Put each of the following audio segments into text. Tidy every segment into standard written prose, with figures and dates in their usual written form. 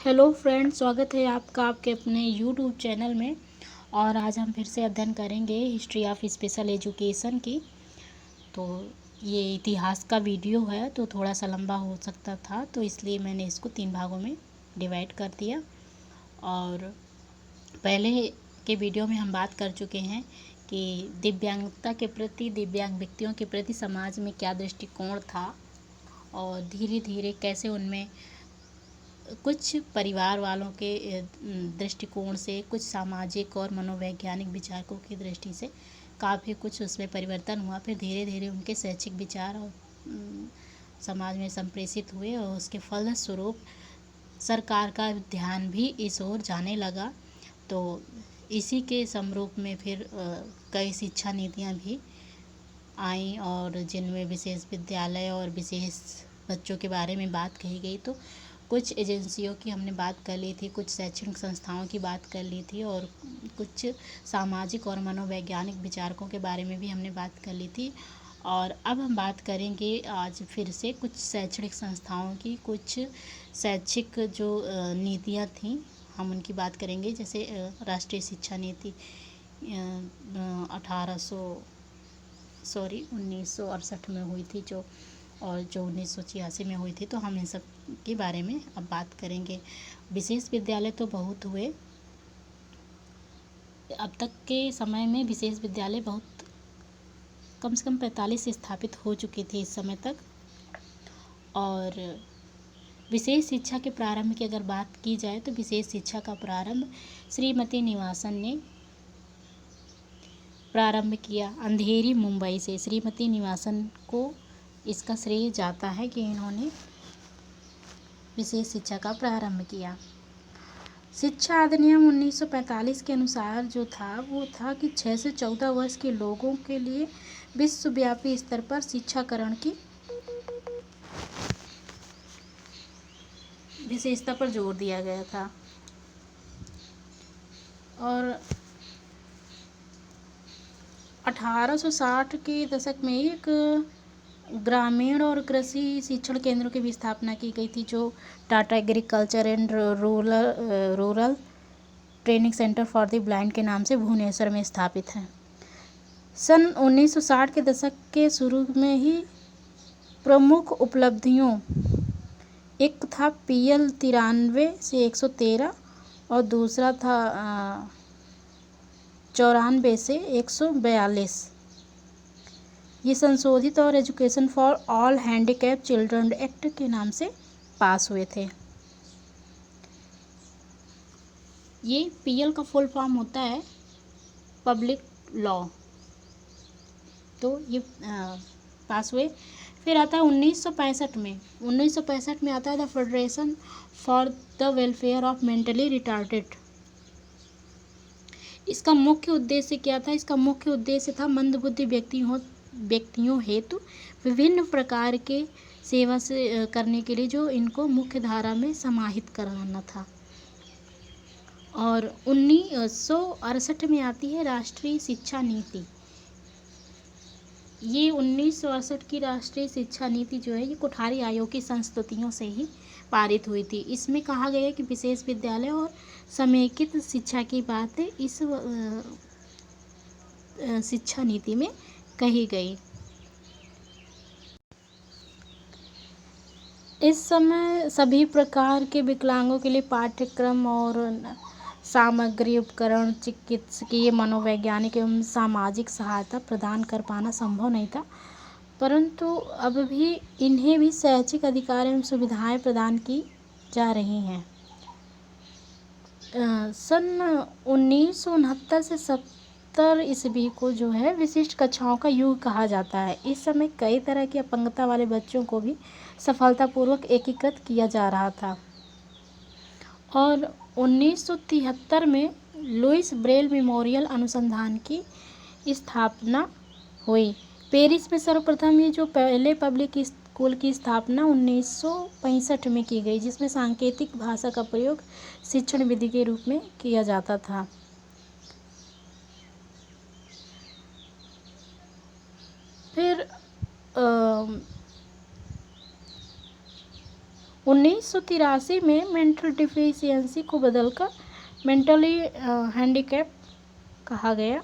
Hello friends, स्वागत है आपका आपके अपने यूट्यूब चैनल में। और आज हम फिर से अध्ययन करेंगे हिस्ट्री ऑफ स्पेशल एजुकेशन की। तो ये इतिहास का वीडियो है तो थोड़ा सा लंबा हो सकता था, तो इसलिए मैंने इसको 3 भागों में डिवाइड कर दिया। और पहले के वीडियो में हम बात कर चुके हैं कि दिव्यांगता के प्रति, दिव्यांग व्यक्तियों के प्रति समाज में क्या दृष्टिकोण था और धीरे धीरे कैसे उनमें कुछ परिवार वालों के दृष्टिकोण से, कुछ सामाजिक और मनोवैज्ञानिक विचारकों की दृष्टि से काफ़ी कुछ उसमें परिवर्तन हुआ। फिर धीरे धीरे उनके शैक्षिक विचार और समाज में संप्रेषित हुए और उसके फलस्वरूप सरकार का ध्यान भी इस ओर जाने लगा। तो इसी के समरूप में फिर कई शिक्षा नीतियाँ भी आईं और जिनमें विशेष विद्यालय और विशेष बच्चों के बारे में बात कही गई। तो कुछ एजेंसियों की हमने बात कर ली थी, कुछ शैक्षणिक संस्थाओं की बात कर ली थी और कुछ सामाजिक और मनोवैज्ञानिक विचारकों के बारे में भी हमने बात कर ली थी। और अब हम बात करेंगे आज फिर से कुछ शैक्षणिक संस्थाओं की, कुछ शैक्षिक जो नीतियाँ थीं हम उनकी बात करेंगे। जैसे राष्ट्रीय शिक्षा नीति 1968 में हुई थी जो 1986 में हुई थी। तो हम इन सब के बारे में अब बात करेंगे। विशेष विद्यालय तो बहुत हुए, अब तक के समय में विशेष विद्यालय बहुत कम से कम 45 स्थापित हो चुके थे इस समय तक। और विशेष शिक्षा के प्रारंभ की अगर बात की जाए तो विशेष शिक्षा का प्रारंभ श्रीमती निवासन ने प्रारंभ किया अंधेरी मुंबई से। श्रीमती निवासन को इसका श्रेय जाता है कि इन्होंने विशेष शिक्षा का प्रारंभ किया। शिक्षा अधिनियम 1945 के अनुसार जो था वो था कि 6 से 14 वर्ष के लोगों के लिए विश्वव्यापी स्तर पर शिक्षाकरण की विशेषता पर जोर दिया गया था। और 1860 के दशक में एक ग्रामीण और कृषि शिक्षण केंद्रों की भी स्थापना की गई थी, जो Tata agriculture and rural training centre for the blind के नाम से भुवनेश्वर में स्थापित है। सन 1960 के दशक के शुरू में ही प्रमुख उपलब्धियों एक था PL 93 से 113 और दूसरा था 94 से 142। ये संशोधित और education for all handicap children act के नाम से पास हुए थे। ये PL का फुल फॉर्म होता है पब्लिक लॉ। तो ये पास हुए। फिर आता है 1965 में आता है the federation for the welfare of mentally retarded. इसका मुख्य उद्देश्य क्या था? इसका मुख्य उद्देश्य था मंदबुद्धि व्यक्तियों हेतु विभिन्न प्रकार के सेवा से करने के लिए जो इनको मुख्य धारा में समाहित कराना था। और 1968 में आती है राष्ट्रीय शिक्षा नीति। ये 1968 की राष्ट्रीय शिक्षा नीति जो है ये कोठारी आयोग की संस्तुतियों से ही पारित हुई थी। इसमें कहा गया कि विशेष विद्यालय और समेकित शिक्षा की बात इस शिक्षा नीति में कही गई। इस समय सभी प्रकार के विकलांगों के लिए पाठ्यक्रम और सामग्री, उपकरण, चिकित्सकीय, मनोवैज्ञानिक एवं सामाजिक सहायता प्रदान कर पाना संभव नहीं था, परंतु अब भी इन्हें भी शैक्षिक अधिकार एवं सुविधाएं प्रदान की जा रही हैं। सन 1969 से 70 ईस्वी को जो है विशिष्ट कक्षाओं का युग कहा जाता है। इस समय कई तरह की अपंगता वाले बच्चों को भी सफलतापूर्वक एकीकृत किया जा रहा था। और 1973 में लुइस ब्रेल मेमोरियल अनुसंधान की स्थापना हुई। पेरिस में सर्वप्रथम ये जो पहले पब्लिक स्कूल की स्थापना 1965 में की गई, जिसमें सांकेतिक भाषा का प्रयोग शिक्षण विधि के रूप में किया जाता था। फिर 1983 में मेंटल डिफिशियंसी को बदलकर मेंटली हैंडीकैप कहा गया।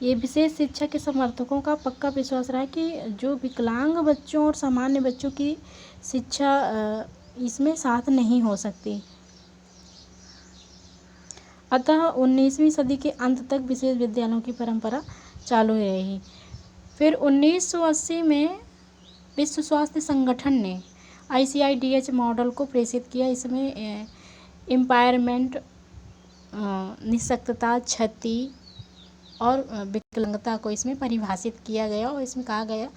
ये विशेष शिक्षा के समर्थकों का पक्का विश्वास रहा कि जो विकलांग बच्चों और सामान्य बच्चों की शिक्षा इसमें साथ नहीं हो सकती। अतः 19वीं सदी के अंत तक विशेष विद्यालयों की परंपरा चालू रही। फिर 1980 में विश्व स्वास्थ्य संगठन ने ICIDH मॉडल को प्रेषित किया। इसमें इम्पायरमेंट, निःशक्तता, क्षति और विकलांगता को इसमें परिभाषित किया गया और इसमें कहा गया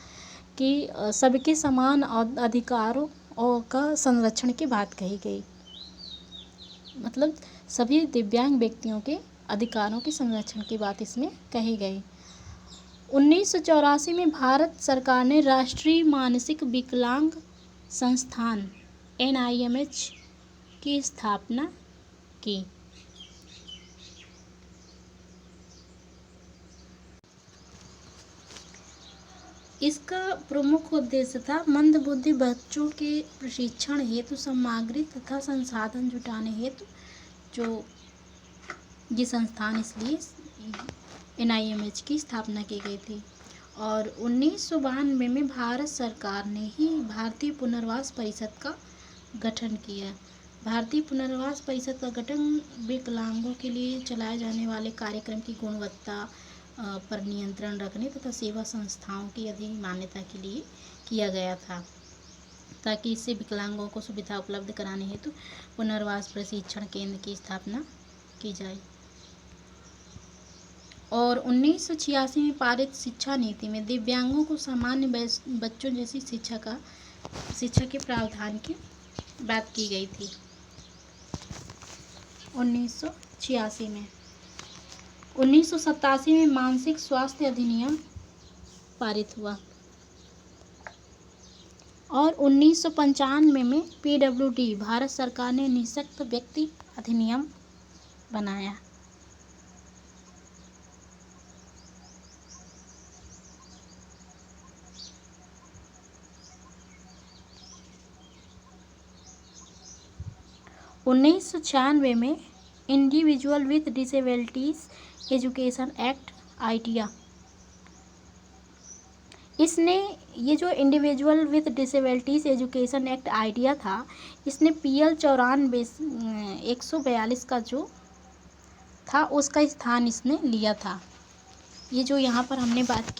कि सबके समान अधिकारों का संरक्षण की बात कही गई। मतलब सभी दिव्यांग व्यक्तियों के अधिकारों के संरक्षण की बात इसमें कही गई। 1984 में भारत सरकार ने राष्ट्रीय मानसिक विकलांग संस्थान NIMH की स्थापना की। इसका प्रमुख उद्देश्य था मंदबुद्धि बच्चों के प्रशिक्षण हेतु सामग्री तथा संसाधन जुटाने हेतु जो ये संस्थान इसलिए NIMH की स्थापना की गई थी। और 1992 में भारत सरकार ने ही भारतीय पुनर्वास परिषद का गठन किया। भारतीय पुनर्वास परिषद का गठन विकलांगों के लिए चलाए जाने वाले कार्यक्रम की गुणवत्ता पर नियंत्रण रखने तथा सेवा संस्थाओं की अधिक मान्यता के लिए किया गया था, ताकि इससे विकलांगों को सुविधा उपलब्ध कराने हेतु पुनर्वास प्रशिक्षण केंद्र की स्थापना की जाए। और 1986 में पारित शिक्षा नीति में दिव्यांगों को सामान्य बच्चों जैसी शिक्षा के प्रावधान की बात की गई थी। 1986 में 1987 में मानसिक स्वास्थ्य अधिनियम पारित हुआ और 1995 में PWD भारत सरकार ने निःशक्त व्यक्ति अधिनियम बनाया। उन्नीस में individual with disabilities education act idea, इसने ये जो individual with disabilities education act idea था, इसने PL 142 का जो था उसका स्थान इसने लिया था। ये जो यहाँ पर हमने बात की